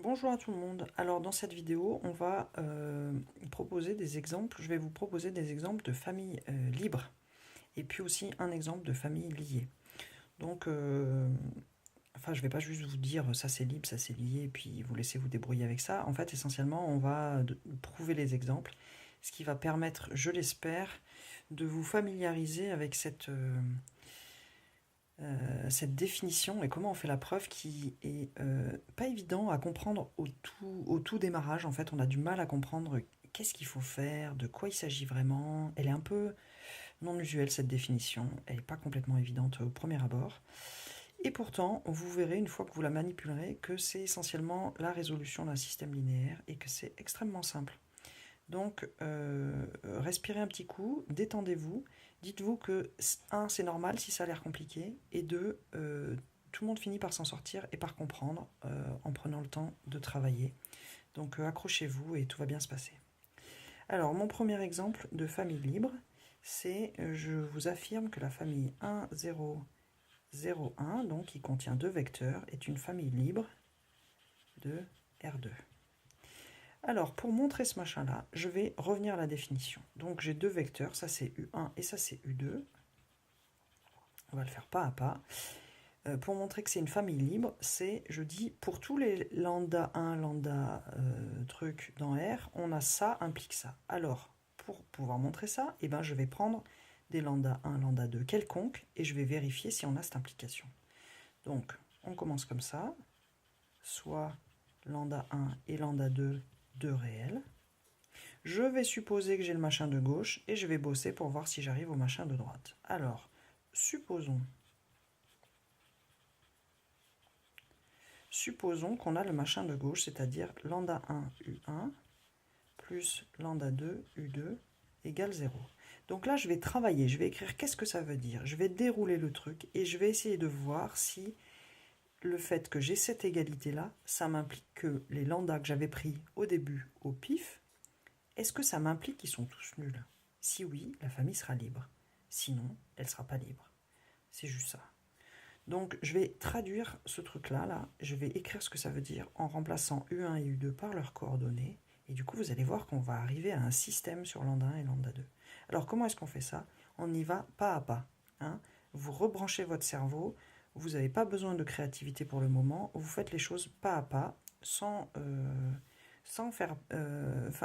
Bonjour à tout le monde. Alors dans cette vidéo, on va proposer des exemples. Je vais vous proposer des exemples de familles libres et puis aussi un exemple de famille liée. Donc, enfin, je vais pas juste vous dire ça c'est libre, ça c'est lié, et puis vous laissez vous débrouiller avec ça. En fait, essentiellement, on va prouver les exemples, ce qui va permettre, je l'espère, de vous familiariser avec cette définition et comment on fait la preuve qui est pas évident à comprendre au tout démarrage. En fait, on a du mal à comprendre qu'est-ce qu'il faut faire, de quoi il s'agit vraiment. Elle est un peu non usuelle cette définition, elle n'est pas complètement évidente au premier abord. Et pourtant, vous verrez une fois que vous la manipulerez que c'est essentiellement la résolution d'un système linéaire et que c'est extrêmement simple. Donc, respirez un petit coup, détendez-vous, dites-vous que 1, c'est normal si ça a l'air compliqué, et 2, tout le monde finit par s'en sortir et par comprendre en prenant le temps de travailler. Donc, accrochez-vous et tout va bien se passer. Alors, mon premier exemple de famille libre, c'est, je vous affirme que la famille 1, 0, 0, 1, donc qui contient 2 vecteurs, est une famille libre de R2. Alors, pour montrer ce machin-là, je vais revenir à la définition. Donc, j'ai deux vecteurs, ça c'est U1 et ça c'est U2. On va le faire pas à pas. Pour montrer que c'est une famille libre, c'est, je dis, pour tous les lambda 1, lambda truc dans R, on a ça, implique ça. Alors, pour pouvoir montrer ça, eh ben, je vais prendre des lambda 1, lambda 2 quelconques et je vais vérifier si on a cette implication. Donc, on commence comme ça, soit lambda 1 et lambda 2, 2 réels. Je vais supposer que j'ai le machin de gauche et je vais bosser pour voir si j'arrive au machin de droite. Alors, supposons qu'on a le machin de gauche, c'est-à-dire lambda 1 U1 plus lambda 2 U2 égale 0. Donc là, je vais travailler, je vais écrire qu'est-ce que ça veut dire. Je vais dérouler le truc et je vais essayer de voir si le fait que j'ai cette égalité-là, ça m'implique que les lambdas que j'avais pris au début au pif, est-ce que ça m'implique qu'ils sont tous nuls? Si oui, la famille sera libre. Sinon, elle ne sera pas libre. C'est juste ça. Donc, je vais traduire ce truc-là, là. Je vais écrire ce que ça veut dire en remplaçant U1 et U2 par leurs coordonnées. Et du coup, vous allez voir qu'on va arriver à un système sur lambda 1 et lambda 2. Alors, comment est-ce qu'on fait ça? On y va pas à pas. Hein. Vous rebranchez votre cerveau. Vous n'avez pas besoin de créativité pour le moment. Vous faites les choses pas à pas, sans faire,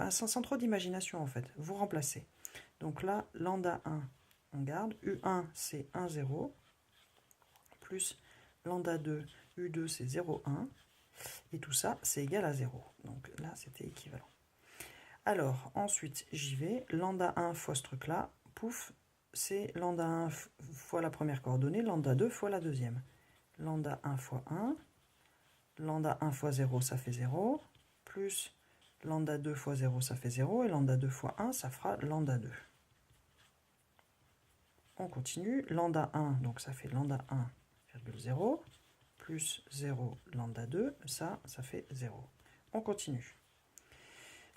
sans trop d'imagination en fait. Vous remplacez. Donc là, lambda 1, on garde. U1, c'est 1, 0. Plus lambda 2, U2, c'est 0, 1. Et tout ça, c'est égal à 0. Donc là, c'était équivalent. Alors, ensuite, j'y vais. Lambda 1 fois ce truc-là, pouf, c'est lambda 1 fois la première coordonnée, lambda 2 fois la deuxième. Lambda 1 fois 1, lambda 1 fois 0, ça fait 0, plus lambda 2 fois 0, ça fait 0, et lambda 2 fois 1, ça fera lambda 2. On continue, lambda 1, donc ça fait lambda 1, 0, plus 0 lambda 2, ça fait 0. On continue.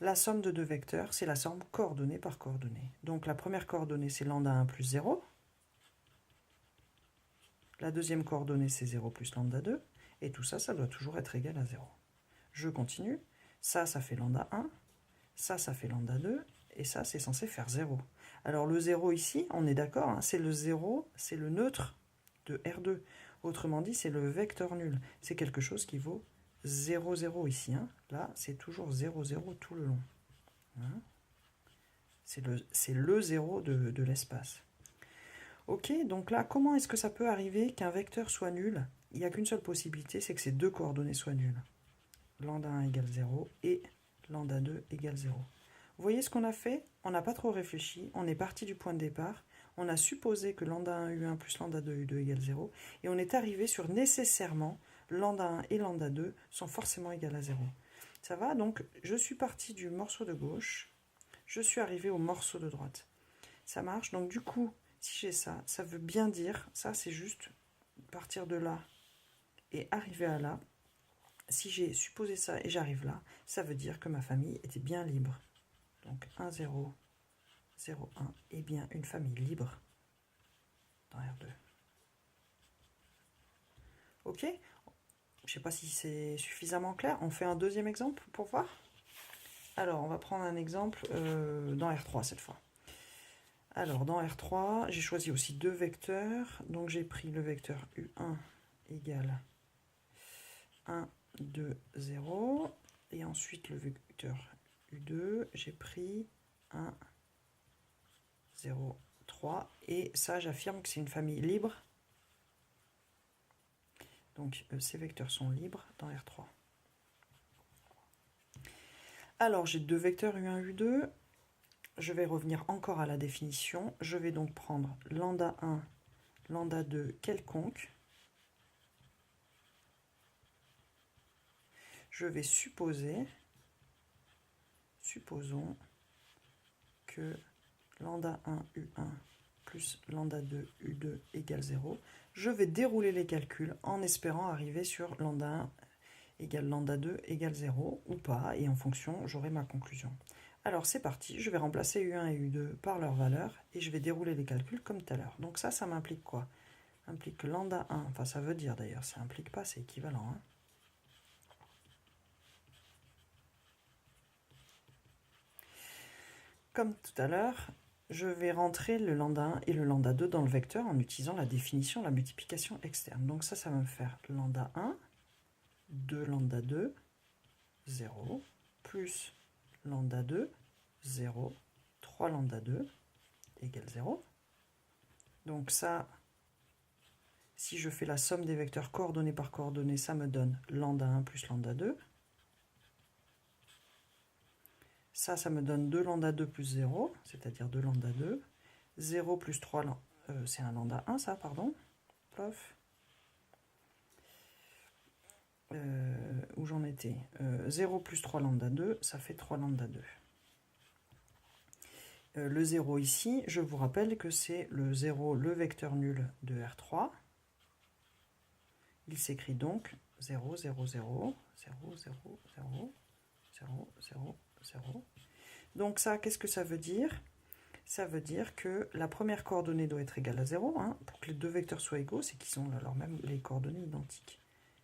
La somme de deux vecteurs, c'est la somme coordonnée par coordonnée. Donc la première coordonnée, c'est lambda 1 plus 0. La deuxième coordonnée, c'est 0 plus lambda 2. Et tout ça, ça doit toujours être égal à 0. Je continue. Ça fait lambda 1. Ça fait lambda 2. Et ça, c'est censé faire 0. Alors le 0 ici, on est d'accord, hein, c'est le 0, c'est le neutre de R2. Autrement dit, c'est le vecteur nul. C'est quelque chose qui vaut 0, 0 ici. Hein. Là, c'est toujours 0, 0 tout le long. Hein. C'est le 0 de l'espace. Ok, donc là, comment est-ce que ça peut arriver qu'un vecteur soit nul? Il n'y a qu'une seule possibilité, c'est que ces deux coordonnées soient nulles. Lambda 1 égale 0 et lambda 2 égale 0. Vous voyez ce qu'on a fait? On n'a pas trop réfléchi, on est parti du point de départ, on a supposé que lambda 1 U1 plus lambda 2 U2 égale 0, et on est arrivé sur nécessairement lambda 1 et lambda 2 sont forcément égales à 0. Ça va? Donc je suis parti du morceau de gauche, je suis arrivé au morceau de droite. Ça marche? Donc du coup, si j'ai ça, ça veut bien dire, ça c'est juste partir de là et arriver à là. Si j'ai supposé ça et j'arrive là, ça veut dire que ma famille était bien libre. Donc 1, 0, 0, 1 est bien une famille libre dans R2. Ok? Je ne sais pas si c'est suffisamment clair. On fait un deuxième exemple pour voir. Alors, on va prendre un exemple dans R3 cette fois. Alors, dans R3, j'ai choisi aussi deux vecteurs. Donc, j'ai pris le vecteur U1 égale 1, 2, 0. Et ensuite, le vecteur U2, j'ai pris 1, 0, 3. Et ça, j'affirme que c'est une famille libre. Donc, ces vecteurs sont libres dans R3. Alors, j'ai deux vecteurs U1, U2. Je vais revenir encore à la définition. Je vais donc prendre lambda 1, lambda 2 quelconque. Je vais supposons que lambda 1 U1 plus lambda 2 U2 égale 0. Je vais dérouler les calculs en espérant arriver sur lambda 1 égale lambda 2 égale 0 ou pas, et en fonction, j'aurai ma conclusion. Alors c'est parti, je vais remplacer U1 et U2 par leur valeur et je vais dérouler les calculs comme tout à l'heure. Donc ça m'implique quoi? Ça implique que lambda 1, enfin ça veut dire d'ailleurs, ça implique pas, c'est équivalent. Hein. Comme tout à l'heure, je vais rentrer le lambda 1 et le lambda 2 dans le vecteur en utilisant la définition, la multiplication externe. Donc ça va me faire lambda 1, 2 lambda 2, 0, plus lambda 2, 0, 3 lambda 2 égale 0. Donc ça, si je fais la somme des vecteurs coordonnés par coordonnée, ça me donne lambda 1 plus lambda 2. Ça me donne 2 lambda 2 plus 0, c'est-à-dire 2 lambda 2. 0 plus 3, c'est un lambda 1 ça, pardon. Plof. Où j'en étais 0 plus 3 lambda 2, ça fait 3 lambda 2. Le 0 ici, je vous rappelle que c'est le 0, le vecteur nul de R3. Il s'écrit donc 0, 0, 0, 0, 0, 0, 0, 0, 0. Donc ça, qu'est-ce que ça veut dire? Ça veut dire que la première coordonnée doit être égale à 0. Hein, pour que les deux vecteurs soient égaux, c'est qu'ils ont alors même les coordonnées identiques.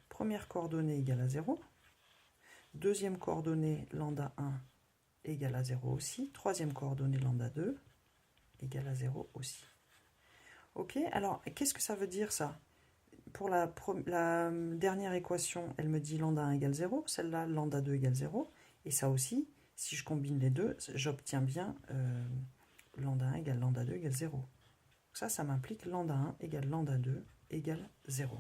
Première coordonnée égale à 0. Deuxième coordonnée, lambda 1 égale à 0 aussi. Troisième coordonnée, lambda 2 égale à 0 aussi. Ok, alors qu'est-ce que ça veut dire ça? Pour la dernière équation, elle me dit lambda 1 égale 0. Celle-là, lambda 2 égale 0. Et ça aussi, si je combine les deux, j'obtiens bien lambda 1 égale lambda 2 égale 0. Ça m'implique lambda 1 égale lambda 2 égale 0.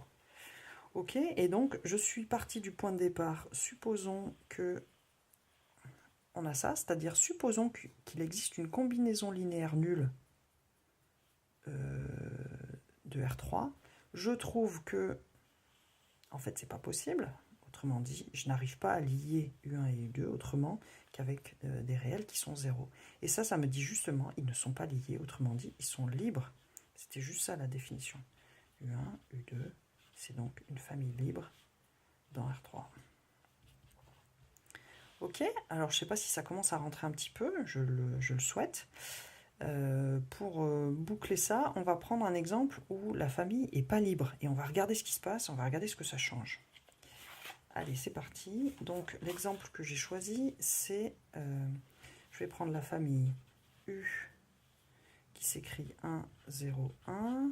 Ok, et donc je suis parti du point de départ. Supposons que on a ça, c'est-à-dire supposons qu'il existe une combinaison linéaire nulle de R3. Je trouve que, en fait, c'est pas possible. Autrement dit, je n'arrive pas à lier U1 et U2 autrement qu'avec des réels qui sont 0. Et ça me dit justement, ils ne sont pas liés. Autrement dit, ils sont libres. C'était juste ça la définition. U1, U2, c'est donc une famille libre dans R3. Ok, alors je ne sais pas si ça commence à rentrer un petit peu, je le souhaite. Pour boucler ça, on va prendre un exemple où la famille n'est pas libre. Et on va regarder ce qui se passe, on va regarder ce que ça change. Allez, c'est parti. Donc l'exemple que j'ai choisi, c'est, je vais prendre la famille U qui s'écrit 1, 0, 1.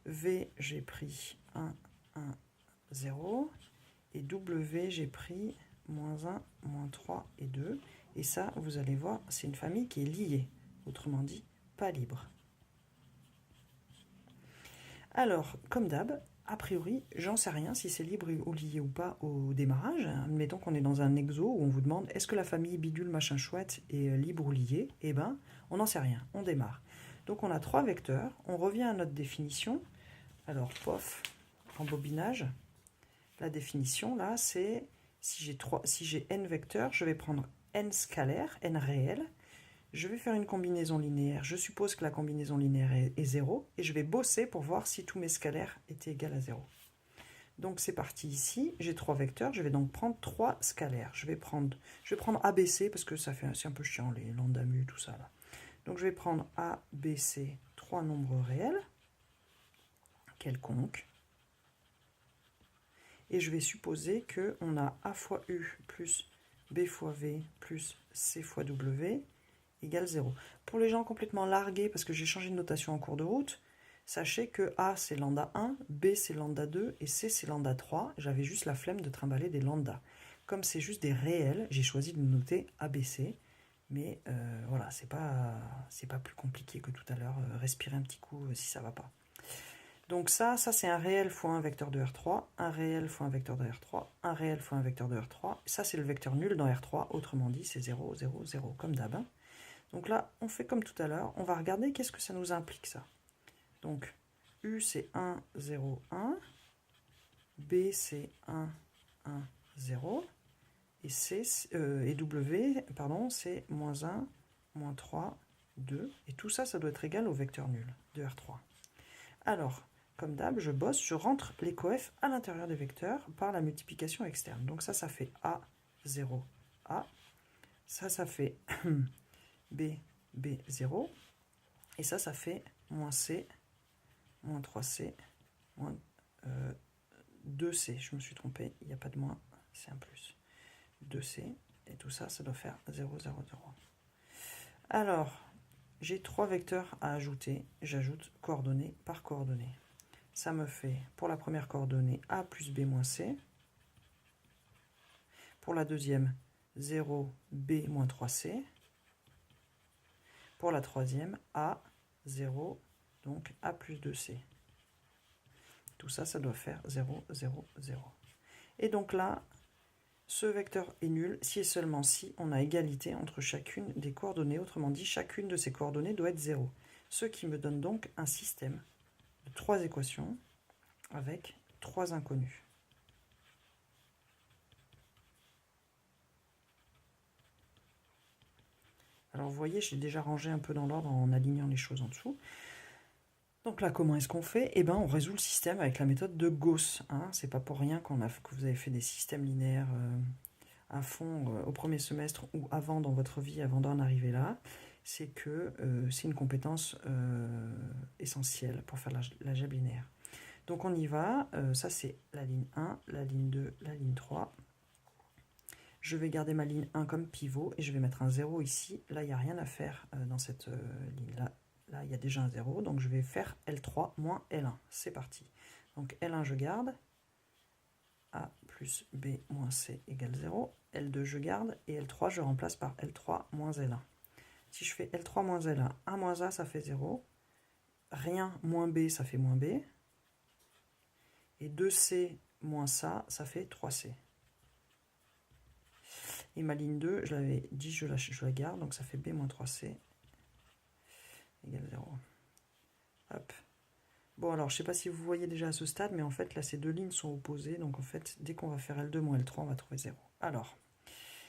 V, j'ai pris 1, 1, 0. Et W, j'ai pris moins 1, moins 3 et 2. Et ça, vous allez voir, c'est une famille qui est liée. Autrement dit, pas libre. Alors, comme d'hab, a priori, j'en sais rien si c'est libre ou lié ou pas au démarrage. Admettons qu'on est dans un exo où on vous demande est-ce que la famille bidule machin chouette est libre ou liée? Eh bien, on n'en sait rien, on démarre. Donc on a trois vecteurs, on revient à notre définition. Alors, pof, embobinage. La définition, là, c'est si j'ai n vecteurs, je vais prendre n scalaires, n réels. Je vais faire une combinaison linéaire. Je suppose que la combinaison linéaire est 0. Et je vais bosser pour voir si tous mes scalaires étaient égaux à 0. Donc c'est parti ici. J'ai trois vecteurs. Je vais donc prendre trois scalaires. Je vais prendre ABC parce que c'est un peu chiant, les lambda mu, tout ça. Là. Donc je vais prendre ABC, trois nombres réels, quelconques. Et je vais supposer qu'on a A fois U plus B fois V plus C fois W égale 0. Pour les gens complètement largués, parce que j'ai changé de notation en cours de route, sachez que A c'est lambda 1, B c'est lambda 2 et C c'est lambda 3. J'avais juste la flemme de trimballer des lambdas. Comme c'est juste des réels, j'ai choisi de noter ABC. Mais voilà, c'est pas plus compliqué que tout à l'heure. Respirez un petit coup si ça va pas. Donc ça c'est un réel fois un vecteur de R3, un réel fois un vecteur de R3, un réel fois un vecteur de R3. Ça, c'est le vecteur nul dans R3, autrement dit, c'est 0, 0, 0, comme d'hab. Hein. Donc là, on fait comme tout à l'heure, on va regarder qu'est-ce que ça nous implique, ça. Donc, U, c'est 1, 0, 1, B, c'est 1, 1, 0, et, et W, pardon, c'est moins 1, moins 3, 2, et tout ça, ça doit être égal au vecteur nul de R3. Alors, comme d'hab, je bosse, je rentre les coefs à l'intérieur des vecteurs par la multiplication externe. Donc ça fait A, 0, A. Ça fait B, B, 0. Et ça fait moins C, moins 3C, moins 2C. Je me suis trompé, il n'y a pas de moins, c'est un plus. 2C, et tout ça, ça doit faire 0, 0, 0. Alors, j'ai 3 vecteurs à ajouter. J'ajoute coordonnées par coordonnées. Ça me fait, pour la première coordonnée, A plus B moins C. Pour la deuxième, 0, B moins 3C. Pour la troisième, A, 0, donc A plus 2C. Tout ça, ça doit faire 0, 0, 0. Et donc là, ce vecteur est nul si et seulement si on a égalité entre chacune des coordonnées. Autrement dit, chacune de ces coordonnées doit être 0. Ce qui me donne donc un système de 3 équations avec 3 inconnus. Alors vous voyez, j'ai déjà rangé un peu dans l'ordre en alignant les choses en dessous. Donc là, comment est-ce qu'on fait? Eh bien, on résout le système avec la méthode de Gauss. Hein. C'est pas pour rien que vous avez fait des systèmes linéaires à fond au premier semestre ou avant dans votre vie, avant d'en arriver là. C'est que c'est une compétence essentielle pour faire l'algèbre linéaire. Donc on y va. Ça, c'est la ligne 1, la ligne 2, la ligne 3. Je vais garder ma ligne 1 comme pivot et je vais mettre un 0 ici. Là, il n'y a rien à faire dans cette ligne-là. Là, il y a déjà un 0, donc je vais faire L3 moins L1. C'est parti. Donc L1, je garde. A plus B moins C égale 0. L2, je garde. Et L3, je remplace par L3 moins L1. Si je fais L3 moins L1, 1 moins A, ça fait 0. Rien moins B, ça fait moins B. Et 2C moins ça, ça fait 3C. Et ma ligne 2, je l'avais dit, je la garde, donc ça fait B moins 3C égale 0. Hop. Bon, alors, je ne sais pas si vous voyez déjà à ce stade, mais en fait, là, ces deux lignes sont opposées. Donc, en fait, dès qu'on va faire L2 moins L3, on va trouver 0. Alors,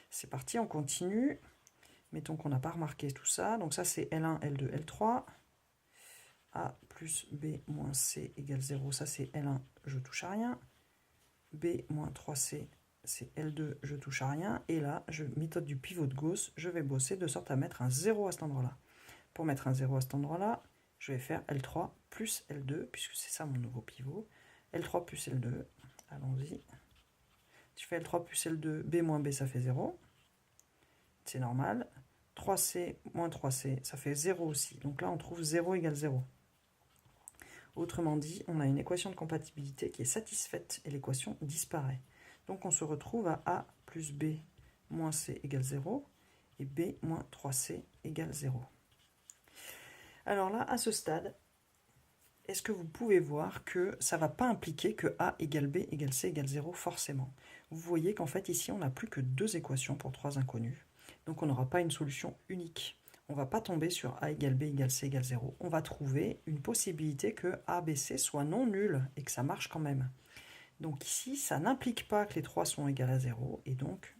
c'est parti, on continue. Mettons qu'on n'a pas remarqué tout ça. Donc, ça, c'est L1, L2, L3. A plus B moins C égale 0. Ça, c'est L1, je touche à rien. B moins 3C, c'est L2, je touche à rien. Et là, méthode du pivot de Gauss, je vais bosser de sorte à mettre un 0 à cet endroit-là. Pour mettre un 0 à cet endroit-là, je vais faire L3 plus L2, puisque c'est ça mon nouveau pivot. L3 plus L2, allons-y. Si je fais L3 plus L2, B moins B, ça fait 0. C'est normal. 3C moins 3C, ça fait 0 aussi. Donc là, on trouve 0 égale 0. Autrement dit, on a une équation de compatibilité qui est satisfaite et l'équation disparaît. Donc on se retrouve à A plus B moins C égale 0 et B moins 3C égale 0. Alors là, à ce stade, est-ce que vous pouvez voir que ça ne va pas impliquer que A égale B égale C égale 0 forcément? Vous voyez qu'en fait ici, on n'a plus que 2 équations pour 3 inconnus. Donc on n'aura pas une solution unique. On ne va pas tomber sur A égale B égale C égale 0. On va trouver une possibilité que A, B, C soit non nul et que ça marche quand même. Donc ici, ça n'implique pas que les 3 sont égales à 0. Et donc,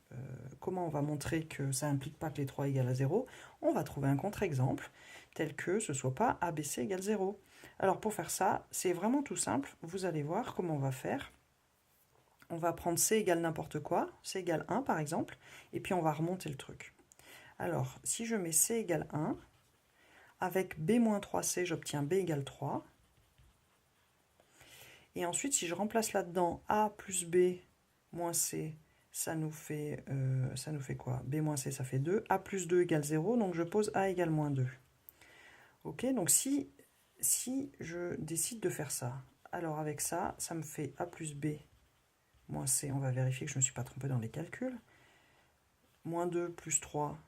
comment on va montrer que ça n'implique pas que les 3 égale à 0? On va trouver un contre-exemple tel que ce ne soit pas ABC égale 0. Alors pour faire ça, c'est vraiment tout simple. Vous allez voir comment on va faire. On va prendre C égale n'importe quoi, C égale 1 par exemple, et puis on va remonter le truc. Alors, si je mets C égale 1, avec B moins 3C, j'obtiens B égale 3. Et ensuite, si je remplace là-dedans A plus B moins C, ça nous fait quoi? B moins C, ça fait 2. A plus 2 égale 0, donc je pose A égale moins 2. Ok, donc si je décide de faire ça, alors avec ça, ça me fait A plus B moins C. On va vérifier que je ne me suis pas trompé dans les calculs. Moins 2 plus 3,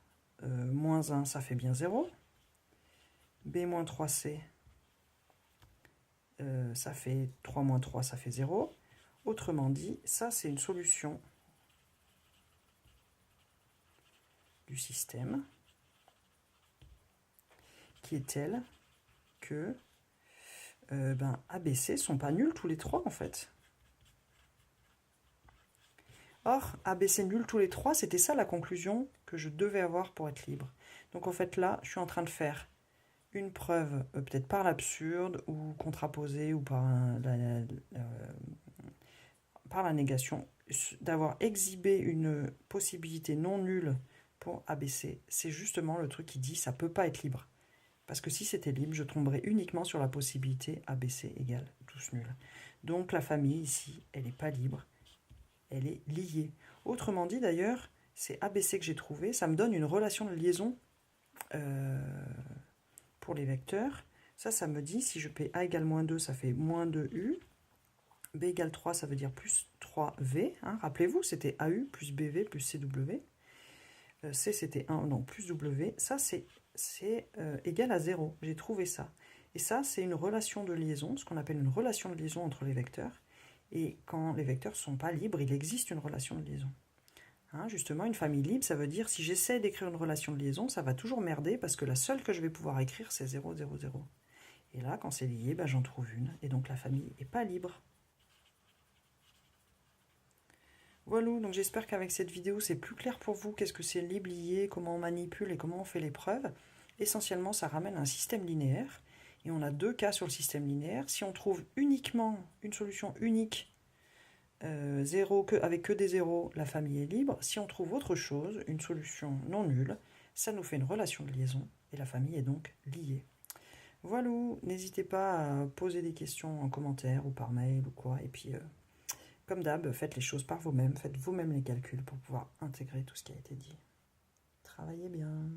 moins 1, ça fait bien 0. B moins 3C, ça fait 3 moins 3, ça fait 0. Autrement dit, ça c'est une solution du système qui est telle que ABC ne sont pas nuls tous les trois en fait. Or, ABC nuls tous les trois, c'était ça la conclusion que je devais avoir pour être libre. Donc en fait là, je suis en train de faire une preuve, peut-être par l'absurde, ou contraposée, ou par la négation, d'avoir exhibé une possibilité non nulle pour ABC. C'est justement le truc qui dit ça ne peut pas être libre. Parce que si c'était libre, je tomberais uniquement sur la possibilité ABC égale tous nuls. Donc la famille ici, elle n'est pas libre, elle est liée. Autrement dit d'ailleurs, c'est ABC que j'ai trouvé, ça me donne une relation de liaison pour les vecteurs. Ça me dit, si je paie A égale moins 2, ça fait moins 2U. B égale 3, ça veut dire plus 3V. Hein. Rappelez-vous, c'était AU plus BV plus CW. C, c'était 1, non, plus W. Ça, c'est égal à 0. J'ai trouvé ça. Et ça, c'est une relation de liaison, ce qu'on appelle une relation de liaison entre les vecteurs. Et quand les vecteurs ne sont pas libres, il existe une relation de liaison. Hein, justement, une famille libre, ça veut dire si j'essaie d'écrire une relation de liaison, ça va toujours merder parce que la seule que je vais pouvoir écrire, c'est 0, 0, 0. Et là, quand c'est lié, j'en trouve une. Et donc la famille n'est pas libre. Voilà, donc j'espère qu'avec cette vidéo, c'est plus clair pour vous qu'est-ce que c'est libre, lié, comment on manipule et comment on fait les preuves. Essentiellement, ça ramène un système linéaire. Et on a deux cas sur le système linéaire. Si on trouve uniquement une solution unique, avec que des zéros, la famille est libre. Si on trouve autre chose, une solution non nulle, ça nous fait une relation de liaison et la famille est donc liée. Voilà, n'hésitez pas à poser des questions en commentaire ou par mail ou quoi. Et puis, comme d'hab, faites les choses par vous-même, faites vous-même les calculs pour pouvoir intégrer tout ce qui a été dit. Travaillez bien.